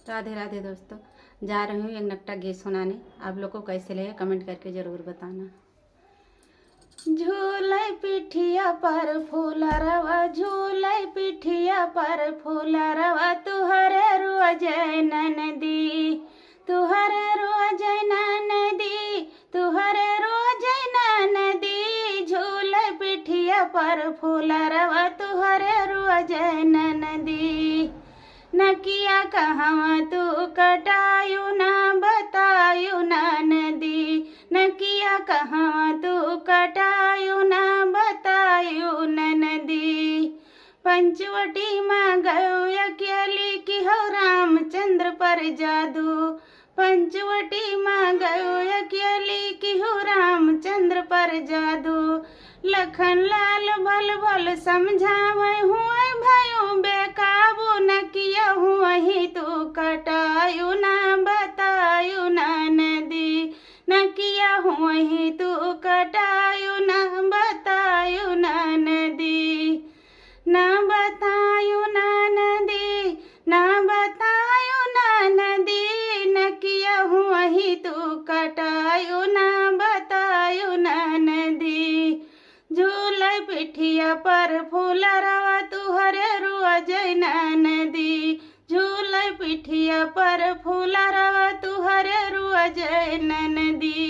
राधे राधे दोस्तों, जा रही हूँ एक नकटा गीत सुनाने। आप लोग को कैसे लगे कमेंट करके ज़रूर बताना। झूले पिठिया पर फूलरवा, झूले पिठिया पर फूलरवा, तुहरे रोज ननदी, तुहरे रोज ननदी, तुहरे रोज ननदी। झूले पिठिया पर फूलरवा, तुहरे रोज ननदी। नकिया कहवा तू कटायु ना बतायु ननदी, नकिया कहवा तू कटायु ना बतायु ननदी। पंचवटी में गयो अकेली की हो रामचंद्र पर जादू, पंचवटी में गयो अकेली की हो रामचंद्र पर जादू। लखन लाल भल भल समझावे हुए भयो बेकाबू, नकिया हुई तू कटायु ना बतायु ननदी, नकिया हुई तू कटायु ना बतायु ननदी, ना बतायु ननदी, ना बतायु ननदी। नकिया हुई तू कटायु ना बतायु ननदी। झूले पिठिया पर फूलरवा, तुहरे रोज ननदी, झूले पिठिया पर फूलरवा, तुहरे रोज ननदी।